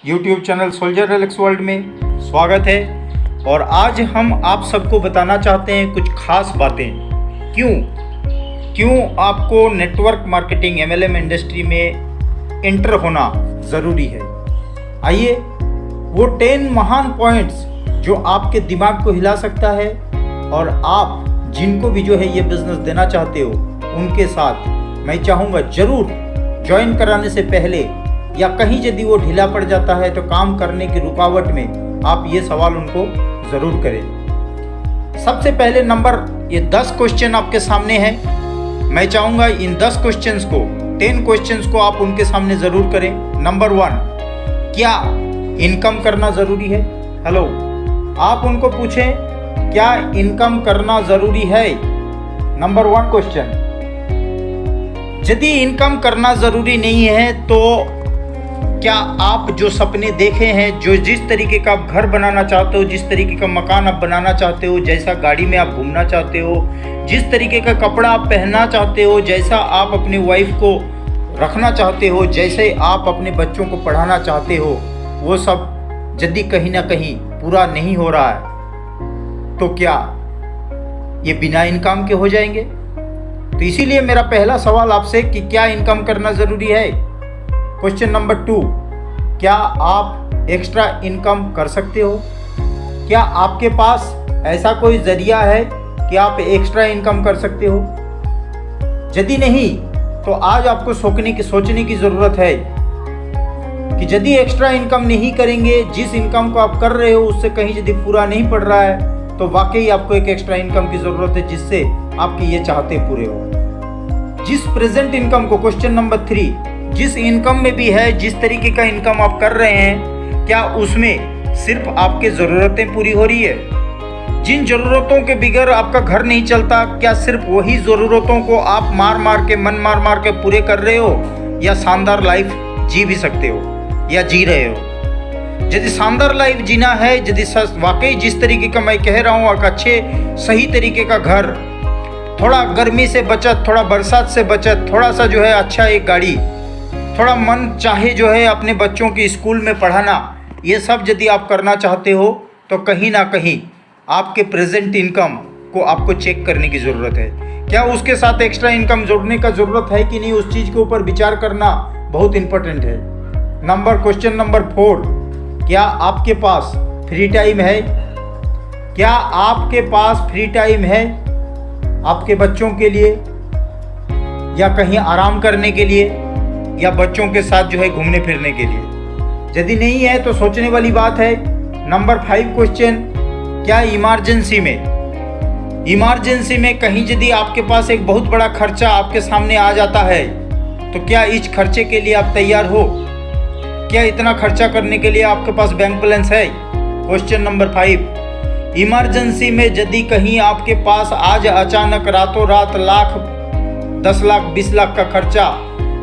YouTube channel soldier Alex world में स्वागत है। और आज हम आप सबको बताना चाहते हैं कुछ खास बातें। क्यों आपको नेटवर्क मार्केटिंग MLM इंडस्ट्री में एंटर होना ज़रूरी है। आइए वो 10 महान पॉइंट्स जो आपके दिमाग को हिला सकता है और आप जिनको भी जो है ये बिजनेस देना चाहते हो उनके साथ मैं चाहूँगा ज़रूर ज्वाइन कराने से पहले या कहीं यदि वो ढीला पड़ जाता है तो काम करने की रुकावट में आप ये सवाल उनको ज़रूर करें। सबसे पहले नंबर ये 10 क्वेश्चन आपके सामने है। मैं चाहूँगा इन 10 क्वेश्चंस को 10 क्वेश्चंस को आप उनके सामने ज़रूर करें। नंबर 1, क्या इनकम करना ज़रूरी है? हेलो, आप उनको पूछें क्या इनकम करना ज़रूरी है। Number 1 question. यदि इनकम करना ज़रूरी नहीं है तो क्या आप जो सपने देखे हैं, जो जिस तरीके का आप घर बनाना चाहते हो, जिस तरीके का मकान आप बनाना चाहते हो, जैसा गाड़ी में आप घूमना चाहते हो, जिस तरीके का कपड़ा आप पहनना चाहते हो, जैसा आप अपनी वाइफ को रखना चाहते हो, जैसे आप अपने बच्चों को पढ़ाना चाहते हो, वो सब यदि कहीं ना कहीं पूरा नहीं हो रहा है तो क्या ये बिना इनकम के हो जाएंगे? तो इसीलिए मेरा पहला सवाल आपसे कि क्या इनकम करना ज़रूरी है। क्वेश्चन नंबर 2, क्या आप एक्स्ट्रा इनकम कर सकते हो? क्या आपके पास ऐसा कोई जरिया है कि आप एक्स्ट्रा इनकम कर सकते हो? यदि नहीं तो आज आपको सोचने की ज़रूरत है कि यदि एक्स्ट्रा इनकम नहीं करेंगे, जिस इनकम को आप कर रहे हो उससे कहीं यदि पूरा नहीं पड़ रहा है तो वाकई आपको एक एक्स्ट्रा इनकम की ज़रूरत है जिससे आपकी ये चाहते पूरे हो। जिस प्रेजेंट इनकम को, क्वेश्चन नंबर 3, जिस इनकम में भी है, जिस तरीके का इनकम आप कर रहे हैं, क्या उसमें सिर्फ आपके ज़रूरतें पूरी हो रही है? जिन ज़रूरतों के बगैर आपका घर नहीं चलता, क्या सिर्फ वही ज़रूरतों को आप मन मार के पूरे कर रहे हो या शानदार लाइफ जी भी सकते हो या जी रहे हो? यदि शानदार लाइफ जीना है, यदि वाकई जिस तरीके का मैं कह रहा हूँ, एक अच्छे सही तरीके का घर, थोड़ा गर्मी से बचत, थोड़ा बरसात से बचत, थोड़ा सा जो है अच्छा एक गाड़ी, थोड़ा मन चाहे जो है अपने बच्चों की स्कूल में पढ़ाना, ये सब यदि आप करना चाहते हो तो कहीं ना कहीं आपके प्रेजेंट इनकम को आपको चेक करने की ज़रूरत है। क्या उसके साथ एक्स्ट्रा इनकम जोड़ने का ज़रूरत है कि नहीं, उस चीज़ के ऊपर विचार करना बहुत इंपॉर्टेंट है। क्वेश्चन नंबर 4, क्या आपके पास फ्री टाइम है? क्या आपके पास फ्री टाइम है आपके बच्चों के लिए या कहीं आराम करने के लिए या बच्चों के साथ जो है घूमने फिरने के लिए? यदि नहीं है तो सोचने वाली बात है। नंबर 5 क्वेश्चन, क्या इमरजेंसी में कहीं यदि आपके पास एक बहुत बड़ा खर्चा आपके सामने आ जाता है तो क्या इस खर्चे के लिए आप तैयार हो? क्या इतना खर्चा करने के लिए आपके पास बैंक बैलेंस है? क्वेश्चन नंबर 5, इमरजेंसी में यदि कहीं आपके पास आज अचानक रातों रात लाख, 10 लाख, 20 लाख का खर्चा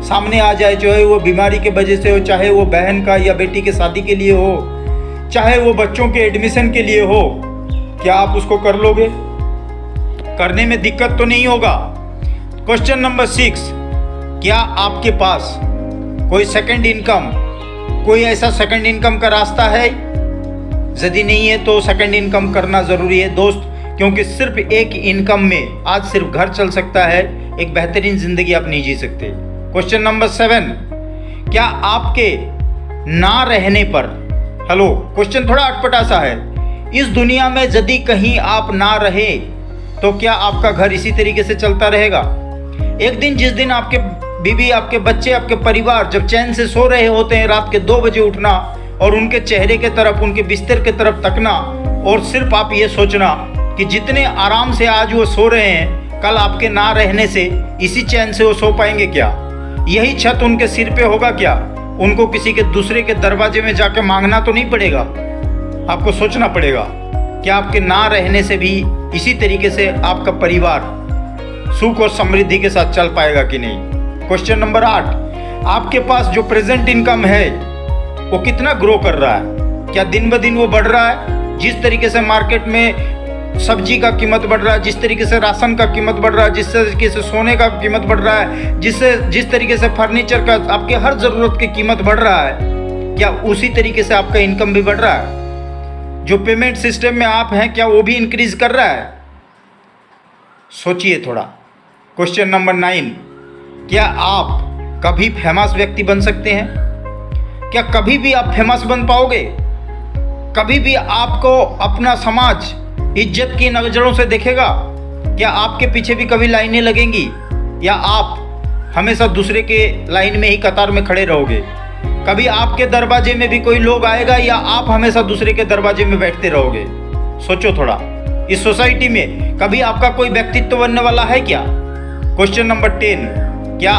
सामने आ जाए, चाहे वो बीमारी के वजह से हो, चाहे वो बहन का या बेटी के शादी के लिए हो, चाहे वो बच्चों के एडमिशन के लिए हो, क्या आप उसको कर लोगे? करने में दिक्कत तो नहीं होगा? क्वेश्चन नंबर 6, क्या आपके पास कोई सेकंड इनकम, कोई ऐसा सेकंड इनकम का रास्ता है? यदि नहीं है तो सेकंड इनकम करना ज़रूरी है दोस्त, क्योंकि सिर्फ एक इनकम में आज सिर्फ घर चल सकता है, एक बेहतरीन ज़िंदगी आप नहीं जी सकते। क्वेश्चन नंबर 7, क्या आपके ना रहने पर, हेलो, क्वेश्चन थोड़ा अटपटा सा है, इस दुनिया में यदि कहीं आप ना रहे तो क्या आपका घर इसी तरीके से चलता रहेगा? एक दिन जिस दिन आपके बीवी, आपके बच्चे, आपके परिवार जब चैन से सो रहे होते हैं, रात के 2 बजे उठना और उनके चेहरे के तरफ, उनके बिस्तर के तरफ तकना और सिर्फ आप ये सोचना कि जितने आराम से आज वो सो रहे हैं, कल आपके ना रहने से इसी चैन से वो सो पाएंगे क्या? यही छत उनके सिर पे होगा क्या? उनको किसी के दूसरे के दरवाजे में जाके मांगना तो नहीं पड़ेगा? आपको सोचना पड़ेगा कि आपके ना रहने से भी इसी तरीके से आपका परिवार सुख और समृद्धि के साथ चल पाएगा कि नहीं। क्वेश्चन नंबर 8, आपके पास जो प्रेजेंट इनकम है वो कितना ग्रो कर रहा है? क्या दिन ब दिन वो बढ़ रहा है? जिस तरीके से मार्केट में सब्जी का कीमत बढ़ रहा है, जिस तरीके से राशन का कीमत बढ़ रहा है, जिस तरीके से सोने का कीमत बढ़ रहा है, जिस तरीके से फर्नीचर का, आपके हर ज़रूरत की कीमत बढ़ रहा है, क्या उसी तरीके से आपका इनकम भी बढ़ रहा है? जो पेमेंट सिस्टम में आप हैं, क्या वो भी इंक्रीज कर रहा है? सोचिए थोड़ा। क्वेश्चन नंबर 9, क्या आप कभी फेमस व्यक्ति बन सकते हैं? क्या कभी भी आप फेमस बन पाओगे? कभी भी आपको अपना समाज इज्जत की नज़रों से देखेगा? क्या आपके पीछे भी कभी लाइनें लगेंगी, या आप हमेशा दूसरे के लाइन में ही कतार में खड़े रहोगे? कभी आपके दरवाजे में भी कोई लोग आएगा, या आप हमेशा दूसरे के दरवाजे में बैठते रहोगे? सोचो थोड़ा। इस सोसाइटी में कभी आपका कोई व्यक्तित्व बनने वाला है क्या? क्वेश्चन नंबर 10, क्या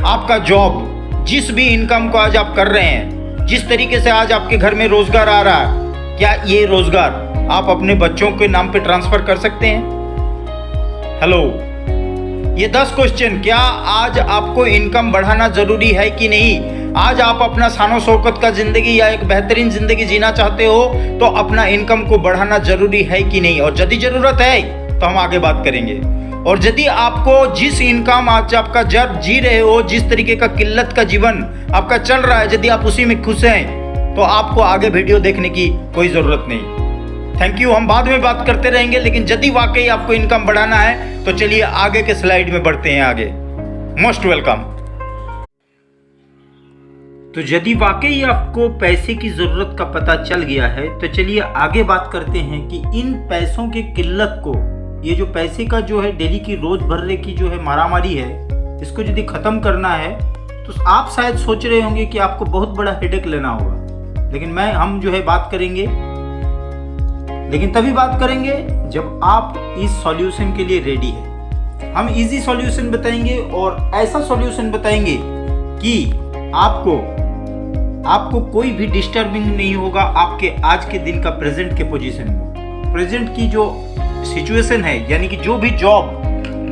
आपका जॉब, जिस भी इनकम को आज आप कर रहे हैं, जिस तरीके से आज आपके घर में रोजगार आ रहा है, क्या ये रोजगार आप अपने बच्चों के नाम पे ट्रांसफर कर सकते हैं? हेलो, ये 10 क्वेश्चन, क्या आज आपको इनकम बढ़ाना जरूरी है कि नहीं? आज आप अपना शानो शौकत का जिंदगी या एक बेहतरीन जिंदगी जीना चाहते हो तो अपना इनकम को बढ़ाना जरूरी है कि नहीं? और यदि जरूरत है तो हम आगे बात करेंगे। और यदि आपको जिस इनकम आज आपका जब जी रहे हो, जिस तरीके का किल्लत का जीवन आपका चल रहा है, यदि आप उसी में खुश हैं तो आपको आगे वीडियो देखने की कोई जरूरत नहीं। Thank you. हम बाद में बात करते रहेंगे, लेकिन यदि वाकई आपको इनकम बढ़ाना है तो चलिए आगे के स्लाइड में बढ़ते हैं आगे। Most welcome. तो यदि वाकई आपको पैसे की ज़रूरत का पता चल गया है तो चलिए आगे बात करते हैं कि इन पैसों की किल्लत को, ये जो पैसे का जो है डेली की रोज़ भरने की जो है मारामारी है, इसको यदि ख़त्म करना है तो आप शायद सोच रहे होंगे कि आपको बहुत बड़ा हेडेक लेना होगा, लेकिन हम जो है बात करेंगे, लेकिन तभी बात करेंगे जब आप इस सॉल्यूशन के लिए रेडी है। हम इजी सॉल्यूशन बताएंगे और ऐसा सॉल्यूशन बताएंगे कि आपको कोई भी डिस्टर्बिंग नहीं होगा आपके आज के दिन का प्रेजेंट के पोजीशन में। प्रेजेंट की जो सिचुएशन है, यानी कि जो भी जॉब,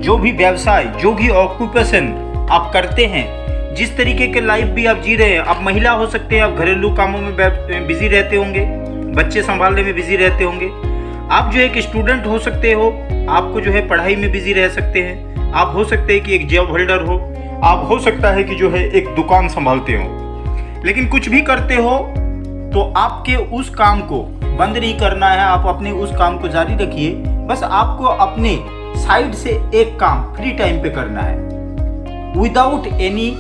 जो भी व्यवसाय, जो भी ऑक्यूपेशन आप करते हैं, जिस तरीके के लाइफ भी आप जी रहे हैं, आप महिला हो सकते हैं, आप घरेलू कामों में बिजी रहते होंगे, बच्चे संभालने में बिजी रहते होंगे, आप जो एक स्टूडेंट हो सकते हो, आपको जो है पढ़ाई में बिजी रह सकते हैं, आप हो सकते हैं कि एक जॉब होल्डर हो, आप हो सकता है कि जो है एक दुकान संभालते हो। लेकिन कुछ भी करते हो तो आपके उस काम को बंद नहीं करना है, आप अपने उस काम को जारी रखिए। बस आपको अपने साइड से एक काम फ्री टाइम पे करना है, विदाउट एनी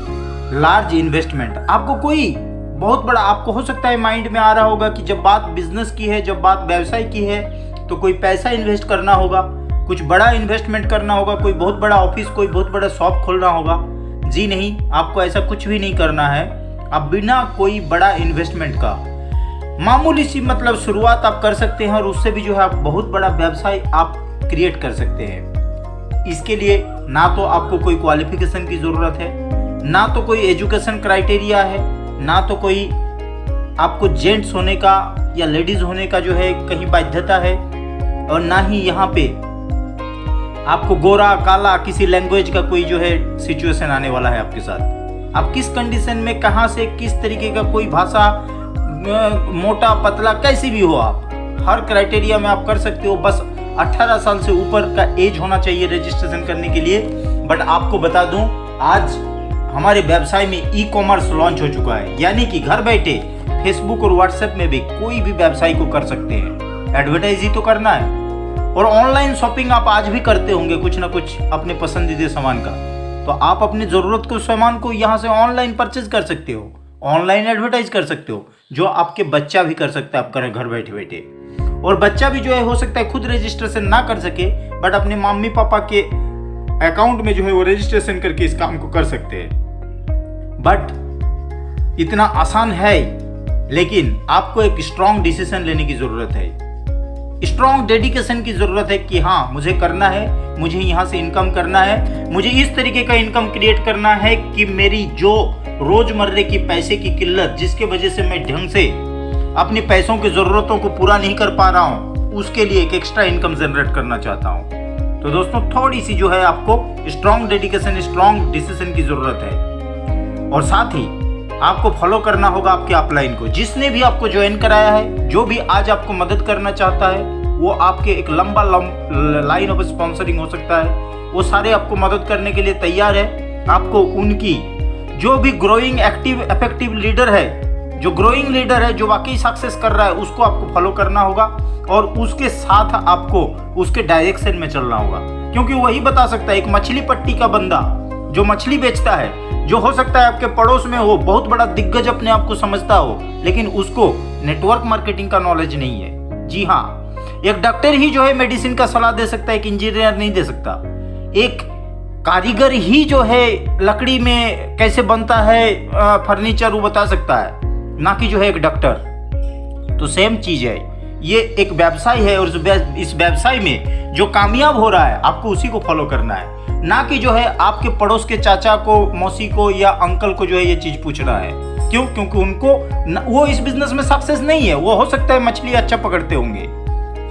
लार्ज इन्वेस्टमेंट। आपको कोई बहुत बड़ा, आपको हो सकता है माइंड में आ रहा होगा कि जब बात बिजनेस की है, जब बात व्यवसाय की है तो कोई पैसा इन्वेस्ट करना होगा, कुछ बड़ा इन्वेस्टमेंट करना होगा, कोई बहुत बड़ा ऑफिस, कोई बहुत बड़ा शॉप खोलना होगा। जी नहीं, आपको ऐसा कुछ भी नहीं करना है। आप बिना कोई बड़ा इन्वेस्टमेंट का मामूली सी मतलब शुरुआत आप कर सकते हैं, और उससे भी जो है आप बहुत बड़ा व्यवसाय आप क्रिएट कर सकते हैं। इसके लिए ना तो आपको कोई क्वालिफिकेशन की ज़रूरत है, ना तो कोई एजुकेशन क्राइटेरिया है, ना तो कोई आपको जेंट्स होने का या लेडीज़ होने का जो है कहीं बाध्यता है, और ना ही यहाँ पे आपको गोरा काला किसी लैंग्वेज का कोई जो है सिचुएशन आने वाला है आपके साथ। आप किस कंडीशन में, कहाँ से, किस तरीके का कोई भाषा, मोटा पतला कैसी भी हो, आप हर क्राइटेरिया में आप कर सकते हो। बस 18 साल से ऊपर का एज होना चाहिए रजिस्ट्रेशन करने के लिए। बट आपको बता दूं, आज हमारे व्यवसाय में ई कॉमर्स लॉन्च हो चुका है, यानी कि घर बैठे फेसबुक और व्हाट्सएप में भी कोई भी व्यवसाय को कर सकते हैं। एडवर्टाइज ही तो करना है। और ऑनलाइन शॉपिंग आप आज भी करते होंगे कुछ ना कुछ अपने पसंदीदा सामान का, तो आप अपनी ज़रूरत के सामान को यहाँ से ऑनलाइन परचेज कर सकते हो, ऑनलाइन एडवर्टाइज कर सकते हो, जो आपके बच्चा भी कर सकता है आपका घर बैठे बैठे। और बच्चा भी जो है हो सकता है खुद रजिस्ट्रेशन ना कर सके, बट अपने मम्मी पापा के अकाउंट में जो है वो रजिस्ट्रेशन करके इस काम को कर सकते हैं। बट इतना आसान है, लेकिन आपको एक स्ट्रॉन्ग डिसीजन लेने की ज़रूरत है, स्ट्रॉन्ग डेडिकेशन की ज़रूरत है कि हाँ मुझे करना है, मुझे यहाँ से इनकम करना है, मुझे इस तरीके का इनकम क्रिएट करना है कि मेरी जो रोज़मर्रे की पैसे की किल्लत, जिसके वजह से मैं ढंग से अपने पैसों की ज़रूरतों को पूरा नहीं कर पा रहा हूँ, उसके लिए एक एक्स्ट्रा इनकम जनरेट करना चाहता हूँ। तो दोस्तों थोड़ी सी जो है आपको स्ट्रॉन्ग डेडिकेशन, स्ट्रॉन्ग डिसीजन की ज़रूरत है। और साथ ही आपको फॉलो करना होगा आपके अपलाइन को, जिसने भी आपको ज्वाइन कराया है, जो भी आज आपको मदद करना चाहता है, वो आपके एक लंबा लाइन ऑफ स्पॉन्सरिंग हो सकता है, वो सारे आपको मदद करने के लिए तैयार है। आपको उनकी जो भी ग्रोइंग एक्टिव इफेक्टिव लीडर है जो ग्रोइंग लीडर है, जो वाकई सक्सेस कर रहा है, उसको आपको फॉलो करना होगा और उसके साथ आपको उसके डायरेक्शन में चलना होगा, क्योंकि वही बता सकता है। एक मछली पट्टी का बंदा जो मछली बेचता है, जो हो सकता है आपके पड़ोस में हो, बहुत बड़ा दिग्गज अपने आप को समझता हो, लेकिन उसको नेटवर्क मार्केटिंग का नॉलेज नहीं है। जी हाँ, एक डॉक्टर ही जो है मेडिसिन का सलाह दे सकता है, एक इंजीनियर नहीं दे सकता। एक कारीगर ही जो है लकड़ी में कैसे बनता है फर्नीचर, वो बता सकता है, ना कि जो है एक डॉक्टर। तो सेम चीज है, ये एक व्यवसाय है और इस व्यवसाय में जो कामयाब हो रहा है आपको उसी को फॉलो करना है, ना कि जो है आपके पड़ोस के चाचा को, मौसी को या अंकल को जो है ये चीज पूछना है। क्यों? क्योंकि उनको वो इस बिजनेस में सक्सेस नहीं है। वो हो सकता है मछली अच्छा पकड़ते होंगे,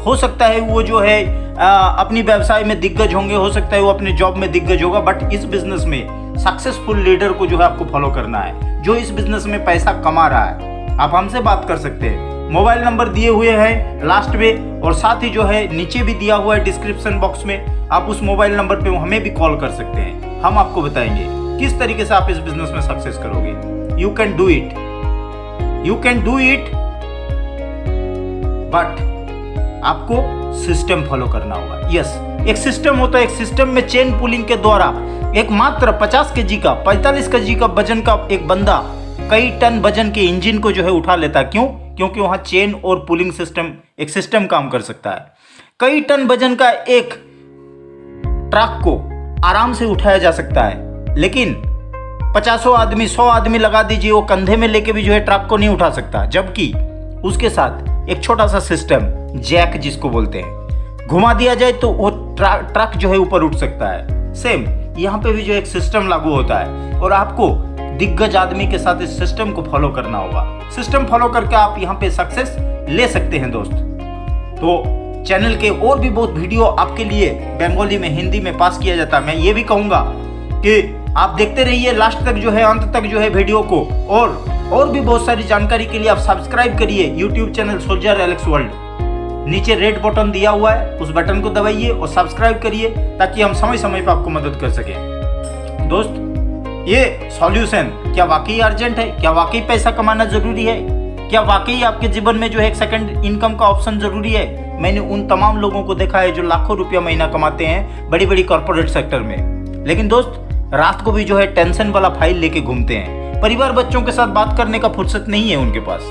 हो सकता है वो जो है अपनी व्यवसाय में दिग्गज होंगे, हो सकता है वो अपने जॉब में दिग्गज होगा, बट इस बिजनेस में सक्सेसफुल लीडर को जो है आपको फॉलो करना है, जो इस बिजनेस में पैसा कमा रहा है। आप हमसे बात कर सकते हैं, मोबाइल नंबर दिए हुए हैं लास्ट में, और साथ ही जो है नीचे भी दिया हुआ है डिस्क्रिप्शन बॉक्स में। आप उस मोबाइल नंबर पे हमें भी कॉल कर सकते हैं, हम आपको बताएंगे किस तरीके से आप इस बिजनेस में सक्सेस करोगे। You can do it, you can do it, but आपको सिस्टम फॉलो करना होगा। यस, एक सिस्टम होता है, एक सिस्टम में चेन पुलिंग के द्वारा एक मात्र 50 केजी का, 45 केजी का वजन का एक बंदा कई टन वजन के इंजन को जो है उठा लेता है। क्यों? क्योंकि वहां चेन और पुलिंग सिस्टम, एक सिस्टम काम कर सकता है। कई टन वजन का एक ट्रक को आराम से उठाया जा सकता है, लेकिन 50 आदमी, 100 आदमी लगा दीजिए, वो कंधे में लेके भी जो है ट्रक को नहीं उठा सकता। जबकि उसके साथ एक छोटा सा सिस्टम, जैक जिसको बोलते हैं, घुमा दिया जाए तो वो ट्रक जो है ऊपर उठ सकता है। सेम यहाँ पे भी जो एक सिस्टम लागू होता है, और आपको दिग्गज आदमी के साथ इस सिस्टम को फॉलो करना होगा। सिस्टम फॉलो करके आप यहाँ पे सक्सेस ले सकते हैं दोस्त। तो चैनल के और भी बहुत वीडियो आपके लिए बंगाली में, हिंदी में पास किया जाता है। मैं ये भी कहूँगा कि आप देखते रहिए लास्ट तक जो है, अंत तक जो है वीडियो को, और भी बहुत सारी जानकारी के लिए आप सब्सक्राइब करिए YouTube channel soldier Alex world. नीचे रेड बटन दिया हुआ है, उस बटन को दबाइए और सब्सक्राइब करिए, ताकि हम समय समय पर आपको मदद कर सकें। दोस्त, ये सॉल्यूशन क्या वाकई अर्जेंट है? क्या वाकई पैसा कमाना जरूरी है? क्या वाकई आपके जीवन में जो है एक सेकंड इनकम का ऑप्शन जरूरी है? मैंने उन तमाम लोगों को देखा है जो लाखों रुपया महीना कमाते हैं बड़ी बड़ी कॉर्पोरेट सेक्टर में, लेकिन दोस्त रात को भी जो है टेंशन वाला फाइल लेके घूमते हैं। परिवार बच्चों के साथ बात करने का फुर्सत नहीं है उनके पास।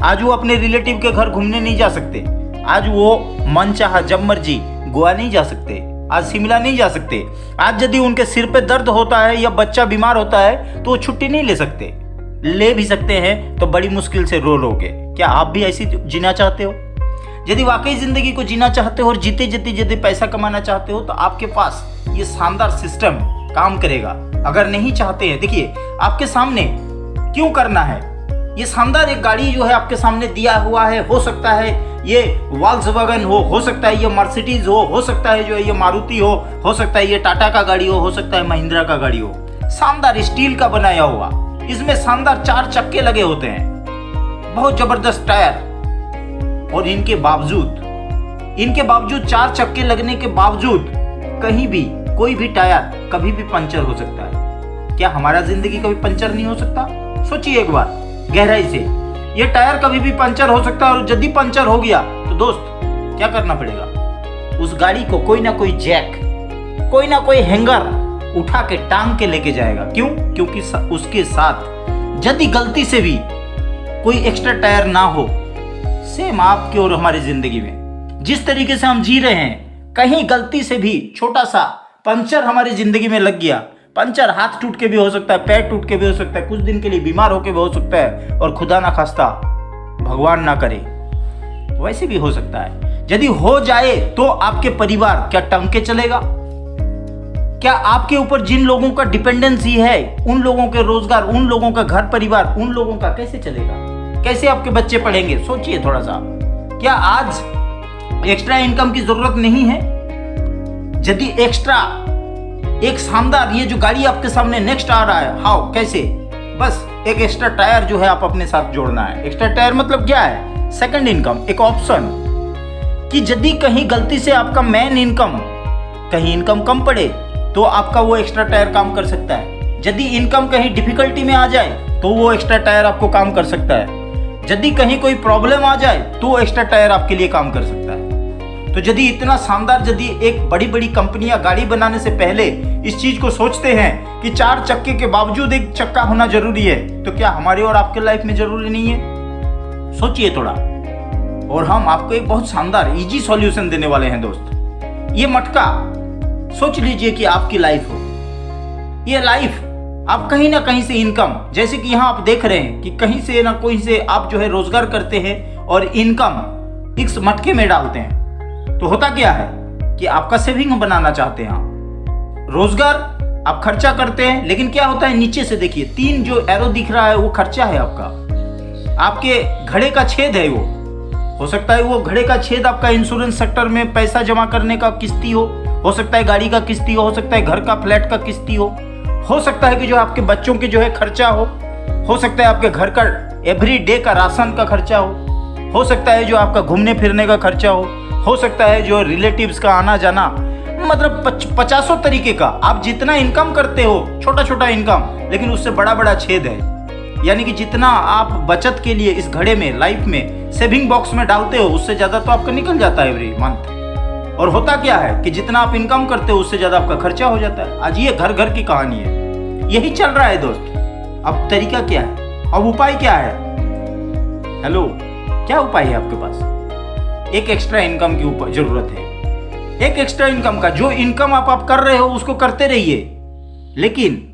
आज वो अपने रिलेटिव के घर घूमने नहीं जा सकते, आज वो मन चाहा जब मर्जी गोवा नहीं जा सकते, आज शिमला नहीं जा सकते। आज यदि उनके सिर पे दर्द होता है या बच्चा बीमार होता है तो वो छुट्टी नहीं ले सकते, ले भी सकते हैं तो बड़ी मुश्किल से रो लोगे। क्या आप भी ऐसी जीना चाहते हो? यदि वाकई जिंदगी को जीना चाहते हो और जीते जीते यदि पैसा कमाना चाहते हो, तो आपके पास ये शानदार सिस्टम काम करेगा। अगर नहीं चाहते हैं, देखिए आपके सामने क्यों करना है, ये शानदार एक गाड़ी जो है आपके सामने दिया हुआ है। हो सकता है ये वॉल्क्सवैगन हो सकता है ये मर्सिडीज हो सकता है जो है ये मारुति हो सकता है ये टाटा का गाड़ी हो सकता है महिंद्रा का गाड़ी हो। शानदार स्टील का बनाया हुआ, इसमें शानदार 4 चक्के लगे होते हैं, बहुत जबरदस्त टायर, और इनके बावजूद 4 चक्के लगने के बावजूद कहीं भी कोई भी टायर कभी भी पंचर हो सकता है। क्या हमारा जिंदगी कभी पंचर नहीं हो सकता? सोचिए एक बार गहराई से, ये टायर कभी भी पंचर हो सकता है, और यदि पंचर हो गया तो दोस्त क्या करना पड़ेगा? उस गाड़ी को कोई ना कोई जैक, कोई ना कोई हैंगर उठा के टांग के लेके जाएगा। क्यों? क्योंकि उसके साथ यदि गलती से भी कोई एक्स्ट्रा टायर ना हो, सेम आपके और हमारी जिंदगी में जिस तरीके से हम जी रहे हैं, कहीं गलती से भी छोटा सा पंचर हमारी जिंदगी में लग गया, पंचर हाथ टूट के भी हो सकता है, पैर टूट के भी हो सकता है, कुछ दिन के लिए बीमार होके भी हो सकता है, और खुदा ना खास्ता, भगवान ना करे, वैसे भी हो सकता है। यदि हो जाए तो आपके परिवार क्या टंग के चलेगा? क्या आपके ऊपर जिन लोगों का डिपेंडेंसी है, उन लोगों के रोजगार, उन लोगों का घर परिवार, उन लोगों का कैसे चलेगा? कैसे आपके बच्चे पढ़ेंगे? सोचिए थोड़ा सा। क्या आज एक्स्ट्रा इनकम की जरूरत नहीं है? यदि एक्स्ट्रा एक शानदार ये जो गाड़ी आपके सामने नेक्स्ट आ रहा है, हाउ, कैसे? बस एक एक्स्ट्रा टायर जो है आप अपने साथ जोड़ना है। एक्स्ट्रा टायर मतलब क्या है? सेकंड इनकम, एक ऑप्शन कि यदि कहीं गलती से आपका मेन इनकम, कहीं इनकम कम पड़े तो आपका वो एक्स्ट्रा टायर काम कर सकता है। यदि इनकम कहीं डिफिकल्टी में आ जाए तो वो एक्स्ट्रा टायर आपको काम कर सकता है। यदि कहीं कोई प्रॉब्लम आ जाए तो एक्स्ट्रा टायर आपके लिए काम कर सकता है। तो यदि इतना शानदार, यदि एक बड़ी बड़ी कंपनियां गाड़ी बनाने से पहले इस चीज को सोचते हैं कि 4 चक्के के बावजूद एक चक्का होना जरूरी है, तो क्या हमारे और आपके लाइफ में जरूरी नहीं है? सोचिए थोड़ा। और हम आपको एक बहुत शानदार इजी सॉल्यूशन देने वाले हैं दोस्त। ये मटका सोच लीजिए कि आपकी लाइफ हो। ये लाइफ आप कहीं ना कहीं से इनकम, जैसे कि यहाँ आप देख रहे हैं कि कहीं से ना कोई से आप जो है रोजगार करते हैं और इनकम इस मटके में डालते हैं। तो होता क्या है कि आपका सेविंग बनाना चाहते हैं आप, रोजगार आप खर्चा करते हैं, लेकिन क्या होता है नीचे से देखिए 3 जो एरो दिख रहा है वो खर्चा है आपका, आपके घड़े का छेद है। वो हो सकता है वो घड़े का छेद आपका इंश्योरेंस सेक्टर में पैसा जमा करने का किस्ती हो सकता है गाड़ी का किस्ती हो सकता है घर का फ्लैट का किस्ती हो सकता है कि जो आपके बच्चों के जो है खर्चा हो सकता है आपके घर का एवरी डे का राशन का खर्चा हो सकता है जो आपका घूमने फिरने का खर्चा हो सकता है जो रिलेटिव्स का आना जाना, मतलब 50 तरीके का। आप जितना इनकम करते हो, छोटा छोटा इनकम, लेकिन उससे बड़ा बड़ा छेद है। यानी कि जितना आप बचत के लिए इस घड़े में लाइफ में सेविंग बॉक्स में डालते हो, उससे ज्यादा तो आपका निकल जाता है एवरी मंथ। और होता क्या है कि जितना आप इनकम करते हो उससे ज्यादा आपका खर्चा हो जाता है। आज ये घर घर की कहानी है, यही चल रहा है दोस्त। अब तरीका क्या है, अब उपाय क्या है? हेलो, क्या उपाय है आपके पास? एक एक्स्ट्रा इनकम की ऊपर जरूरत है। एक एक्स्ट्रा इनकम का, जो इनकम आप कर रहे हो उसको करते रहिए, लेकिन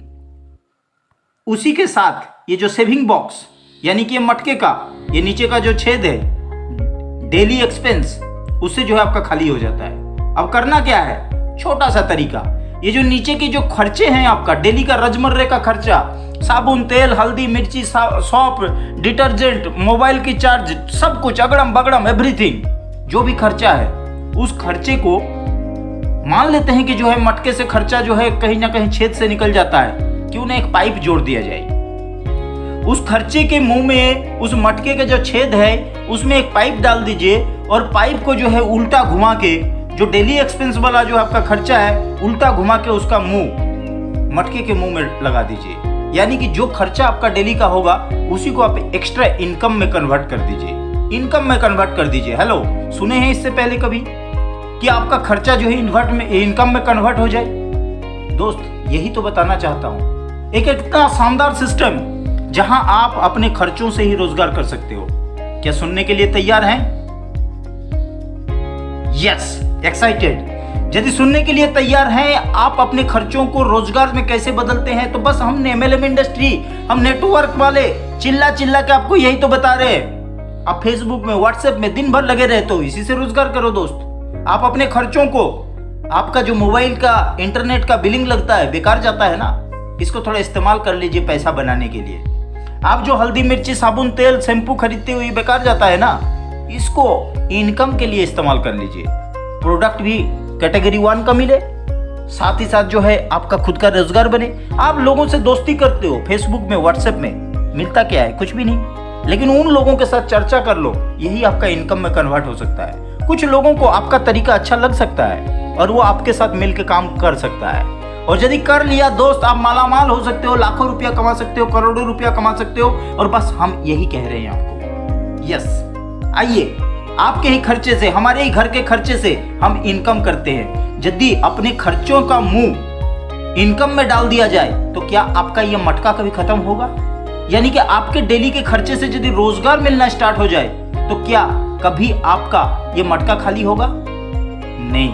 उसी के साथ ये जो सेविंग बॉक्स यानी कि ये मटके का ये नीचे का जो छेद है, डेली एक्सपेंस, उससे जो है आपका खाली हो जाता है। अब करना क्या है? छोटा सा तरीका, ये जो नीचे के जो खर्चे हैं आपका डेली का रोजमर्रे का खर्चा, साबुन, तेल, हल्दी, मिर्ची, सौंफ, डिटर्जेंट, मोबाइल की चार्ज, सब कुछ अगड़म बगड़म एवरीथिंग, जो भी खर्चा है, उस खर्चे को मान लेते हैं कि जो है मटके से खर्चा जो है कहीं ना कहीं छेद से निकल जाता है, क्यों ना एक पाइप जोड़ दिया जाए। उस खर्चे के मुंह में उस मटके का जो छेद है उसमें एक पाइप डाल दीजिए और पाइप को जो है उल्टा घुमा के, जो डेली एक्सपेंस वाला जो आपका खर्चा है, उल्टा घुमा के उसका मुंह मटके के मुंह में लगा दीजिए। यानी कि जो खर्चा आपका डेली का होगा उसी को आप एक्स्ट्रा इनकम में कन्वर्ट कर दीजिए, इनकम में कन्वर्ट कर दीजिए। हेलो, सुने हैं इससे पहले कभी कि आपका खर्चा जो है इनकम में कन्वर्ट हो जाए? दोस्त, यही तो बताना चाहता हूं। एक इतना शानदार सिस्टम जहां आप अपने खर्चों से ही रोजगार कर सकते हो। क्या सुनने के लिए तैयार हैं? Yes, excited. यदि सुनने के लिए तैयार हैं, आप अपने खर्चों को रोजगार में कैसे बदलते हैं, तो बस हम एमएलएम इंडस्ट्री, हम नेटवर्क वाले चिल्ला चिल्ला के आपको यही तो बता रहे हैं। आप फेसबुक में, व्हाट्सएप में दिन भर लगे रहते हो, इसी से रोजगार करो दोस्त। आप अपने खर्चों को, आपका जो मोबाइल का इंटरनेट का बिलिंग लगता है, बेकार जाता है ना, इसको थोड़ा इस्तेमाल कर लीजिए पैसा बनाने के लिए। आप जो हल्दी, मिर्ची, साबुन, तेल, शैम्पू खरीदते हुए बेकार जाता है ना, इसको इनकम के लिए इस्तेमाल कर लीजिए। प्रोडक्ट भी कैटेगरी 1 का मिले, साथ ही साथ जो है आपका खुद का रोजगार बने। आप लोगों से दोस्ती करते हो फेसबुक में, व्हाट्सएप में, मिलता क्या है? कुछ भी नहीं, लेकिन उन लोगों के साथ चर्चा कर लो, यही आपका इनकम में कन्वर्ट हो सकता है। कुछ लोगों को आपका तरीका अच्छा लग सकता है और वो आपके साथ मिलकर काम कर सकता है, और यदि कर लिया दोस्त, आप मालामाल हो सकते हो, लाखों रुपया कमा सकते हो, करोड़ों रुपया कमा सकते हो। और बस हम यही कह रहे हैं आपको। यस, आइए, आपके ही खर्चे से, हमारे ही घर के खर्चे से हम इनकम करते हैं। यदि अपने खर्चों का मुंह इनकम में डाल दिया जाए तो क्या आपका यह मटका कभी खत्म होगा? यानी कि आपके डेली के खर्चे से यदि रोजगार मिलना स्टार्ट हो जाए तो क्या कभी आपका यह मटका खाली होगा? नहीं।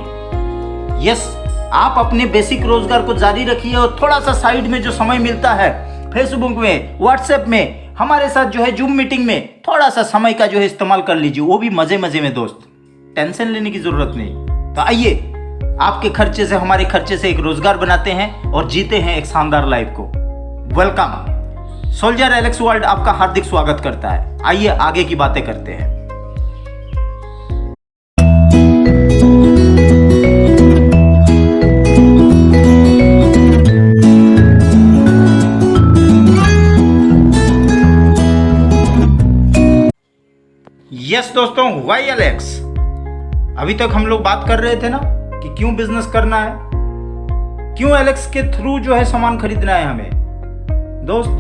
यस, आप अपने बेसिक रोजगार को जारी रखिए और थोड़ा सा साइड में जो समय मिलता है फेसबुक में, व्हाट्सएप में, हमारे साथ जो है जूम मीटिंग में, थोड़ा सा समय का जो है इस्तेमाल कर लीजिए, वो भी मजे मजे में दोस्त। टेंशन लेने की जरूरत नहीं। तो आइए, आपके खर्चे से, हमारे खर्चे से एक रोजगार बनाते हैं और जीते हैं एक शानदार लाइफ को। वेलकम। सोल्जर एलेक्स वर्ल्ड आपका हार्दिक स्वागत करता है। आइए आगे की बातें करते हैं। यस दोस्तों, वाई एलेक्स। अभी तक हम लोग बात कर रहे थे ना कि क्यों बिजनेस करना है, क्यों एलेक्स के थ्रू जो है सामान खरीदना है हमें। दोस्त,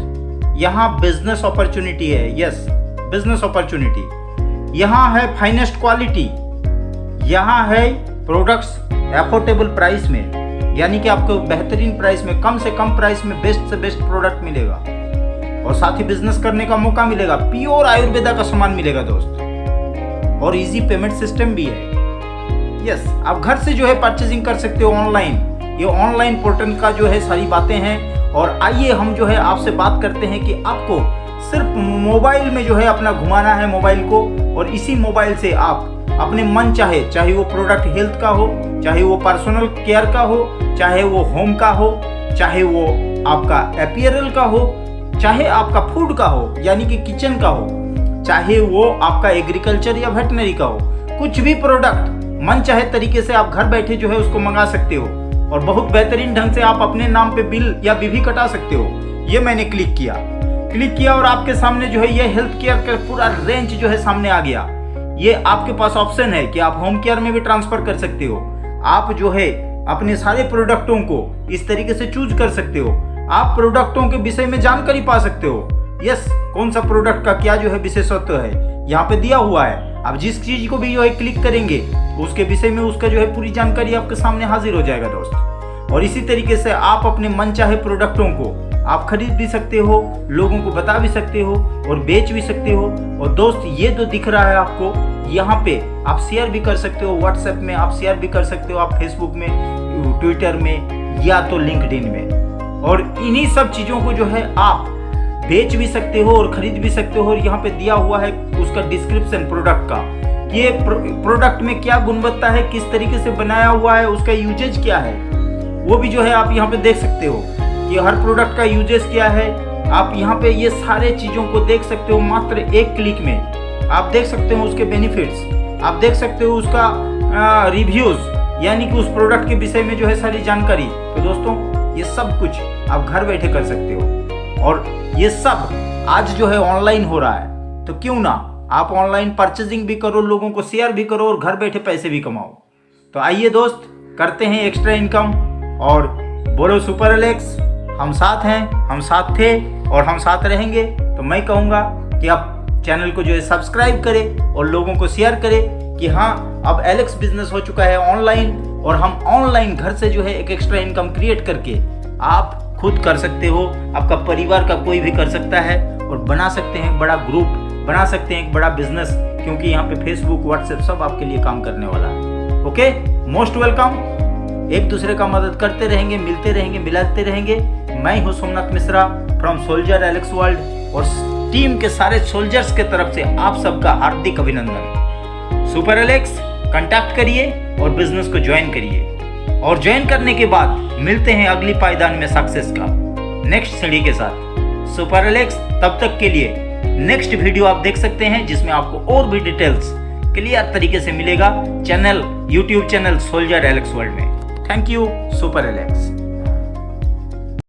यहाँ बिजनेस अपॉर्चुनिटी है। Yes, business opportunity. यहाँ है फाइनेस्ट क्वालिटी, यहाँ है प्रोडक्ट्स अफोर्डेबल प्राइस में, यानी कि आपको बेहतरीन प्राइस में, कम से कम प्राइस में बेस्ट से बेस्ट प्रोडक्ट मिलेगा और साथ ही बिजनेस करने का मौका मिलेगा। प्योर आयुर्वेदा का सामान मिलेगा दोस्त, और इजी पेमेंट सिस्टम भी है। यस, आप घर से जो है परचेजिंग कर सकते हो ऑनलाइन। ये ऑनलाइन पोर्टल का जो है सारी बातें हैं। और आइए हम जो है आपसे बात करते हैं कि आपको सिर्फ मोबाइल में जो है अपना घुमाना है मोबाइल को, और इसी मोबाइल से आप अपने मन चाहे वो प्रोडक्ट हेल्थ का हो, चाहे वो पर्सनल केयर का हो, चाहे वो होम का हो, चाहे वो आपका अपीयरल का हो, चाहे आपका फूड का हो यानी कि किचन का हो, चाहे वो आपका एग्रीकल्चर या वेटनरी का हो, कुछ भी प्रोडक्ट मन चाहे तरीके से आप घर बैठे जो है उसको मंगा सकते हो, और बहुत बेहतरीन ढंग से आप अपने नाम पे बिल या बीवी कटा सकते हो। ये मैंने क्लिक किया और आपके सामने जो है ये हेल्थ केयर का पूरा रेंज जो है सामने आ गया। ये आपके पास ऑप्शन है कि आप होम केयर में भी ट्रांसफर कर सकते हो। आप जो है अपने सारे प्रोडक्टों को इस तरीके से चूज कर सकते हो। आप प्रोडक्टों के विषय में जानकारी पा सकते हो। यस, कौन सा प्रोडक्ट का क्या जो है विशेषत्व है यहाँ पे दिया हुआ है। आप जिस चीज को भी जो है क्लिक करेंगे उसके विषय में उसका जो है पूरी जानकारी आपके सामने हाजिर हो जाएगा दोस्त। और इसी तरीके से आप अपने मन चाहे प्रोडक्टों को आप खरीद भी सकते हो, लोगों को बता भी सकते हो और बेच भी सकते हो। और दोस्त ये तो दिख रहा है आपको, यहाँ पे आप शेयर भी कर सकते हो, व्हाट्सएप में आप शेयर भी कर सकते हो, आप फेसबुक में, ट्विटर में या तो लिंक्डइन में। और इन्हीं सब चीज़ों को जो है आप बेच भी सकते हो और खरीद भी सकते हो। और यहाँ पे दिया हुआ है उसका डिस्क्रिप्शन प्रोडक्ट का, ये प्रोडक्ट में क्या गुणवत्ता है, किस तरीके से बनाया हुआ है, उसका यूजेज क्या है, वो भी जो है आप यहाँ पे देख सकते हो कि हर प्रोडक्ट का यूजेस क्या है। आप यहाँ पे ये सारे चीज़ों को देख सकते हो मात्र एक क्लिक में। आप देख सकते हो उसके बेनिफिट्स, आप देख सकते हो उसका रिव्यूज़, यानी कि उस प्रोडक्ट के विषय में जो है सारी जानकारी। तो दोस्तों ये सब कुछ आप घर बैठे कर सकते हो, और ये सब आज जो है ऑनलाइन हो रहा है। तो क्यों ना आप ऑनलाइन परचेजिंग भी करो, लोगों को शेयर भी करो और घर बैठे पैसे भी कमाओ। तो आइए दोस्त, करते हैं एक्स्ट्रा इनकम और बोलो सुपर एलेक्स। हम साथ हैं, हम साथ थे और हम साथ रहेंगे। तो मैं कहूँगा कि आप चैनल को जो है सब्सक्राइब करें और लोगों को शेयर करें कि हाँ, अब एलेक्स बिजनेस हो चुका है ऑनलाइन, और हम ऑनलाइन घर से जो है एक एक्स्ट्रा इनकम क्रिएट करके आप खुद कर सकते हो, आपका परिवार का कोई भी कर सकता है, और बना सकते हैं बड़ा ग्रुप, बना सकते हैं एक बड़ा बिजनेस, क्योंकि यहाँ पे फेसबुक, व्हाट्सएप सब आपके लिए काम करने वाला है। Okay, most welcome. एक दूसरे का मदद करते रहेंगे, मिलते रहेंगे, मिलाते रहेंगे। मैं हूं Somnath Mishra from soldier Alex world, और टीम के सारे सोल्जर्स के तरफ से आप सबका हार्दिक अभिनंदन। सुपर एलेक्स कांटेक्ट करिए और बिजनेस को ज्वाइन करिए, और ज्वाइन करने के बाद मिलते हैं अगली पायदान में सक्सेस का नेक्स्ट सीढ़ी के साथ। सुपर एलेक्स तब तक के लिए नेक्स्ट वीडियो आप देख सकते हैं, जिसमें आपको और भी डिटेल्स क्लियर तरीके से मिलेगा channel, YouTube channel soldier Alex world में। Thank you super Alex.